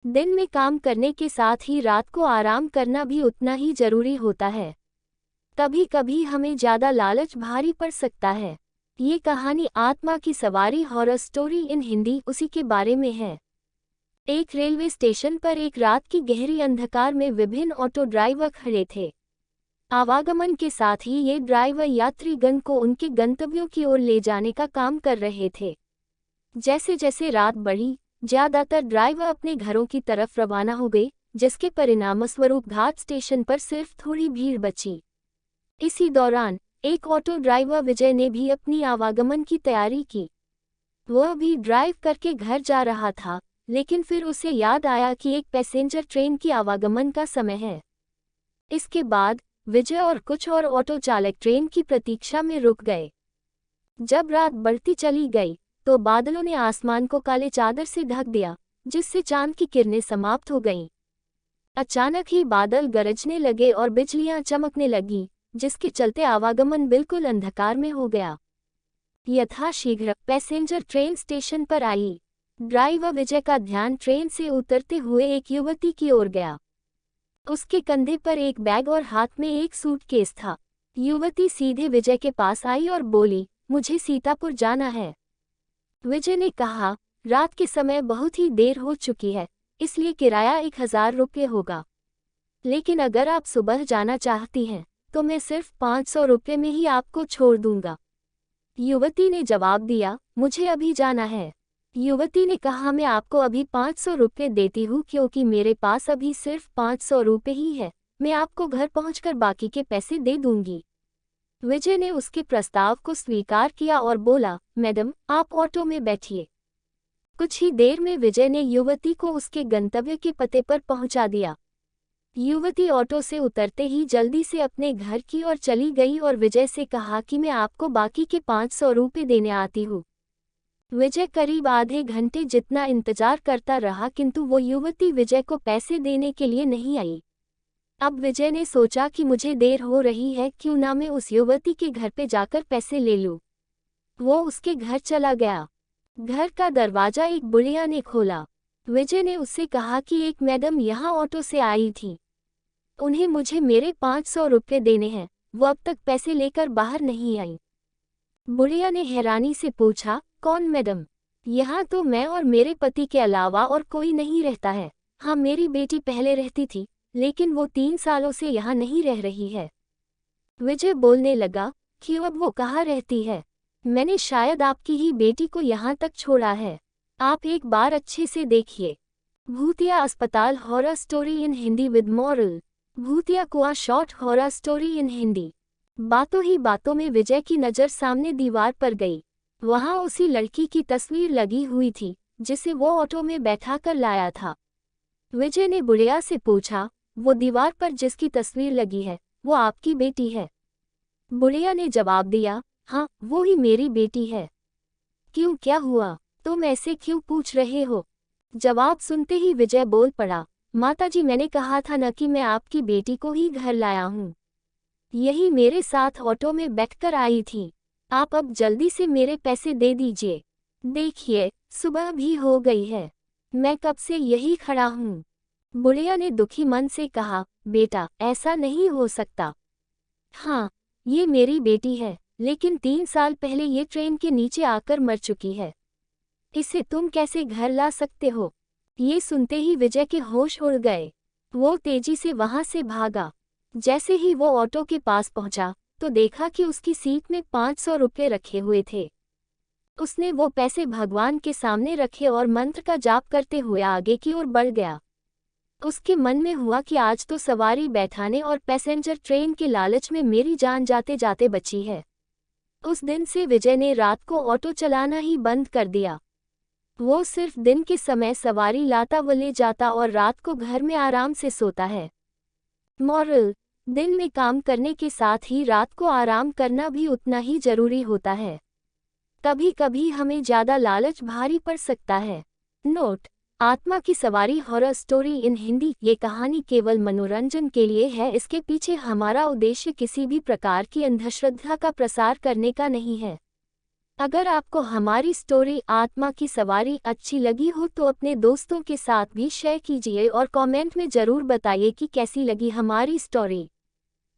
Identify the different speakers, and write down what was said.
Speaker 1: दिन में काम करने के साथ ही रात को आराम करना भी उतना ही जरूरी होता है। कभी कभी हमें ज्यादा लालच भारी पड़ सकता है। ये कहानी आत्मा की सवारी हॉरर स्टोरी इन हिंदी उसी के बारे में है। एक रेलवे स्टेशन पर एक रात की गहरी अंधकार में विभिन्न ऑटो ड्राइवर खड़े थे। आवागमन के साथ ही ये ड्राइवर यात्रीगण को उनके गंतव्यों की ओर ले जाने का काम कर रहे थे। जैसे जैसे रात बढ़ी, ज्यादातर ड्राइवर अपने घरों की तरफ रवाना हो गए, जिसके परिणामस्वरूप घाट स्टेशन पर सिर्फ थोड़ी भीड़ बची। इसी दौरान एक ऑटो ड्राइवर विजय ने भी अपनी आवागमन की तैयारी की। वह भी ड्राइव करके घर जा रहा था, लेकिन फिर उसे याद आया कि एक पैसेंजर ट्रेन की आवागमन का समय है। इसके बाद विजय और कुछ और ऑटो चालक ट्रेन की प्रतीक्षा में रुक गए। जब रात बढ़ती चली गई तो बादलों ने आसमान को काले चादर से ढक दिया, जिससे चांद की किरणें समाप्त हो गईं। अचानक ही बादल गरजने लगे और बिजलियां चमकने लगीं, जिसके चलते आवागमन बिल्कुल अंधकार में हो गया। यथाशीघ्र पैसेंजर ट्रेन स्टेशन पर आई। ड्राइवर विजय का ध्यान ट्रेन से उतरते हुए एक युवती की ओर गया। उसके कंधे पर एक बैग और हाथ में एक सूटकेस था। युवती सीधे विजय के पास आई और बोली, मुझे सीतापुर जाना है। विजय ने कहा, रात के समय बहुत ही देर हो चुकी है, इसलिए किराया 1000 रुपये होगा। लेकिन अगर आप सुबह जाना चाहती हैं तो मैं सिर्फ 500 रुपये में ही आपको छोड़ दूंगा। युवती ने जवाब दिया, मुझे अभी जाना है। युवती ने कहा, मैं आपको अभी 500 रुपये देती हूँ क्योंकि मेरे पास अभी सिर्फ 500 रुपये ही है। मैं आपको घर पहुंचकर बाकी के पैसे दे दूंगी। विजय ने उसके प्रस्ताव को स्वीकार किया और बोला, मैडम आप ऑटो में बैठिए। कुछ ही देर में विजय ने युवती को उसके गंतव्य के पते पर पहुंचा दिया। युवती ऑटो से उतरते ही जल्दी से अपने घर की ओर चली गई और विजय से कहा कि मैं आपको बाकी के 500 रुपये देने आती हूँ। विजय करीब आधे घंटे जितना इंतजार करता रहा, किंतु वो युवती विजय को पैसे देने के लिए नहीं आई। अब विजय ने सोचा कि मुझे देर हो रही है, क्यों ना मैं उस युवती के घर पे जाकर पैसे ले लूं। वो उसके घर चला गया। घर का दरवाजा एक बुढ़िया ने खोला। विजय ने उससे कहा कि एक मैडम यहाँ ऑटो से आई थी, उन्हें मुझे मेरे 500 रुपये देने हैं, वो अब तक पैसे लेकर बाहर नहीं आई। बुढ़िया ने हैरानी से पूछा, कौन मैडम? यहाँ तो मैं और मेरे पति के अलावा और कोई नहीं रहता है। हाँ, मेरी बेटी पहले रहती थी, लेकिन वो 3 सालों से यहाँ नहीं रह रही है। विजय बोलने लगा, क्यों, अब वो कहाँ रहती है? मैंने शायद आपकी ही बेटी को यहाँ तक छोड़ा है। आप एक बार अच्छे से देखिए। भूतिया अस्पताल horror story in Hindi with moral. भूतिया कुआं short horror story in Hindi. बातों ही बातों में विजय की नज़र सामने दीवार पर गई। वहां उसी लड़की की तस्वीर लगी हुई थी जिसे वो ऑटो में बैठा कर लाया था। विजय ने बुढ़िया से पूछा, वो दीवार पर जिसकी तस्वीर लगी है वो आपकी बेटी है? बुढ़िया ने जवाब दिया, हाँ, वो ही मेरी बेटी है। क्यों, क्या हुआ? तुम ऐसे क्यों पूछ रहे हो? जवाब सुनते ही विजय बोल पड़ा, माताजी, मैंने कहा था न कि मैं आपकी बेटी को ही घर लाया हूँ। यही मेरे साथ ऑटो में बैठकर आई थी। आप अब जल्दी से मेरे पैसे दे दीजिए। देखिए, सुबह भी हो गई है, मैं कब से यही खड़ा हूँ। बुढ़िया ने दुखी मन से कहा, बेटा, ऐसा नहीं हो सकता। हाँ, ये मेरी बेटी है, लेकिन 3 साल पहले ये ट्रेन के नीचे आकर मर चुकी है। इसे तुम कैसे घर ला सकते हो? ये सुनते ही विजय के होश उड़ गए। वो तेजी से वहां से भागा। जैसे ही वो ऑटो के पास पहुंचा तो देखा कि उसकी सीट में 500 रुपये रखे हुए थे। उसने वो पैसे भगवान के सामने रखे और मंत्र का जाप करते हुए आगे की ओर बढ़ गया। उसके मन में हुआ कि आज तो सवारी बैठाने और पैसेंजर ट्रेन के लालच में मेरी जान जाते जाते बची है। उस दिन से विजय ने रात को ऑटो चलाना ही बंद कर दिया। वो सिर्फ दिन के समय सवारी लाता व ले जाता और रात को घर में आराम से सोता है। मॉरल: दिन में काम करने के साथ ही रात को आराम करना भी उतना ही जरूरी होता है। कभी कभी हमें ज्यादा लालच भारी पड़ सकता है। नोट: आत्मा की सवारी हॉरर स्टोरी इन हिंदी। ये कहानी केवल मनोरंजन के लिए है। इसके पीछे हमारा उद्देश्य किसी भी प्रकार की अंधश्रद्धा का प्रसार करने का नहीं है। अगर आपको हमारी स्टोरी आत्मा की सवारी अच्छी लगी हो तो अपने दोस्तों के साथ भी शेयर कीजिए और कमेंट में ज़रूर बताइए कि कैसी लगी हमारी स्टोरी।